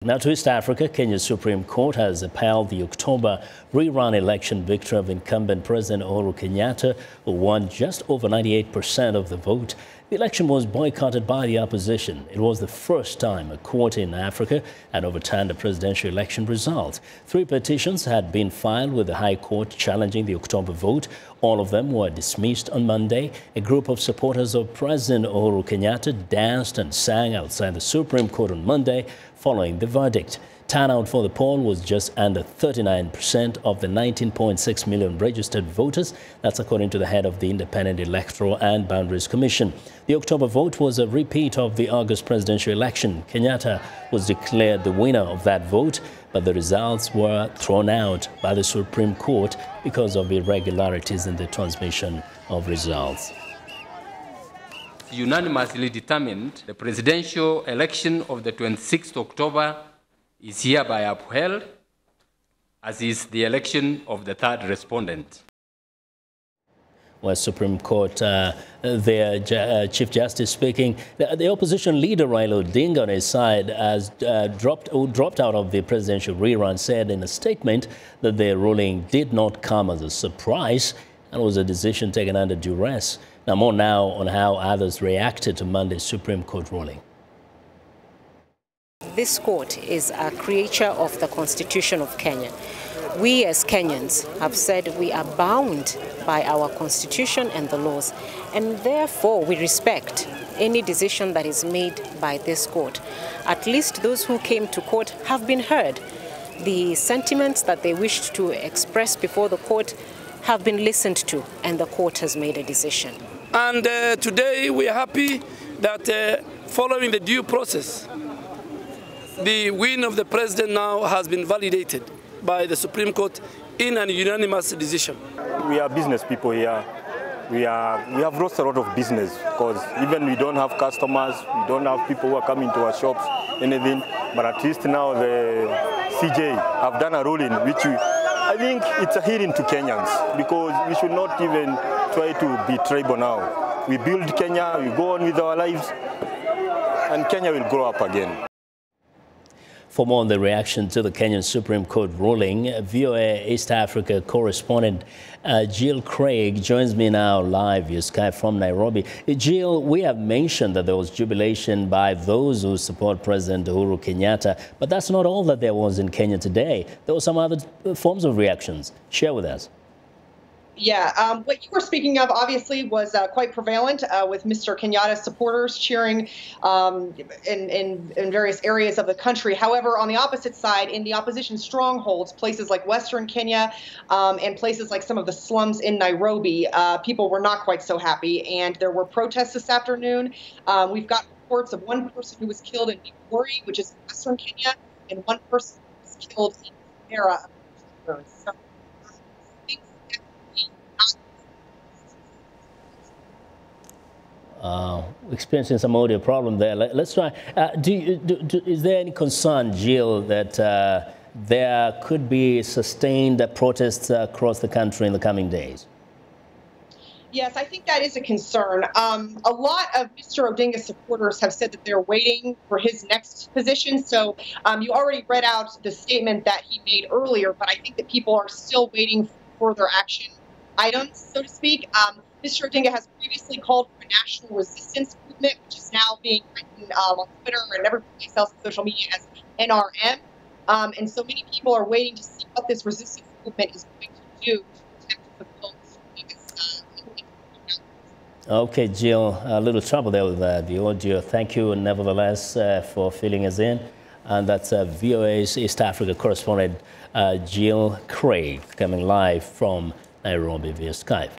Now to East Africa, Kenya's Supreme Court has upheld the October rerun election victory of incumbent President Uhuru Kenyatta, who won just over 98% of the vote. The election was boycotted by the opposition. It was the first time a court in Africa had overturned a presidential election result. 3 petitions had been filed with the High Court challenging the October vote. All of them were dismissed on Monday. A group of supporters of President Uhuru Kenyatta danced and sang outside the Supreme Court on Monday following the verdict. Turnout for the poll was just under 39% of the 19.6 million registered voters. That's according to the head of the Independent Electoral and Boundaries Commission. The October vote was a repeat of the August presidential election. Kenyatta was declared the winner of that vote, but the results were thrown out by the Supreme Court because of irregularities in the transmission of results. Unanimously determined the presidential election of the 26th October is hereby upheld, as is the election of the 3rd respondent. Well, Supreme Court, Chief Justice speaking, the opposition leader Raila Odinga on his side has dropped out of the presidential rerun, said in a statement that the ruling did not come as a surprise and was a decision taken under duress. Now, more now on how others reacted to Monday's Supreme Court ruling. This court is a creature of the Constitution of Kenya. We as Kenyans have said we are bound by our Constitution and the laws, and therefore we respect any decision that is made by this court. At least those who came to court have been heard. The sentiments that they wished to express before the court have been listened to, and the court has made a decision. And today we are happy that following the due process, the win of the president now has been validated by the Supreme Court in an unanimous decision. We are business people here. We have lost a lot of business because even we don't have customers, we don't have people who are coming to our shops, anything. But at least now the CJ have done a ruling which I think it's a hearing to Kenyans, because we should not even try to be tribal now. We build Kenya, we go on with our lives, and Kenya will grow up again. For more on the reaction to the Kenyan Supreme Court ruling, VOA East Africa Correspondent Jill Craig joins me now live via Skype from Nairobi. Jill, we have mentioned that there was jubilation by those who support President Uhuru Kenyatta, but that's not all that there was in Kenya today. There were some other forms of reactions. Share with us. Yeah, what you were speaking of obviously was quite prevalent with Mr. Kenyatta's supporters cheering in various areas of the country. However, on the opposite side, in the opposition strongholds, places like Western Kenya and places like some of the slums in Nairobi, people were not quite so happy. And there were protests this afternoon. We've got reports of one person who was killed in Makori, which is Western Kenya, and one person who was killed in Era. So, experiencing some audio problem there. Let's try. Is there any concern, Jill, that there could be sustained protests across the country in the coming days? Yes, I think that is a concern. A lot of Mr. Odinga's supporters have said that they're waiting for his next position. So you already read out the statement that he made earlier, but I think that people are still waiting for further action items, so to speak. Mr. Odinga has previously called for a national resistance movement, which is now being written on Twitter and every place else on social media as NRM. And so many people are waiting to see what this resistance movement is going to do to protect the votes. Okay, Jill, a little trouble there with the audio. Thank you, nevertheless, for filling us in. And that's VOA's East Africa correspondent Jill Craig coming live from Nairobi via Skype.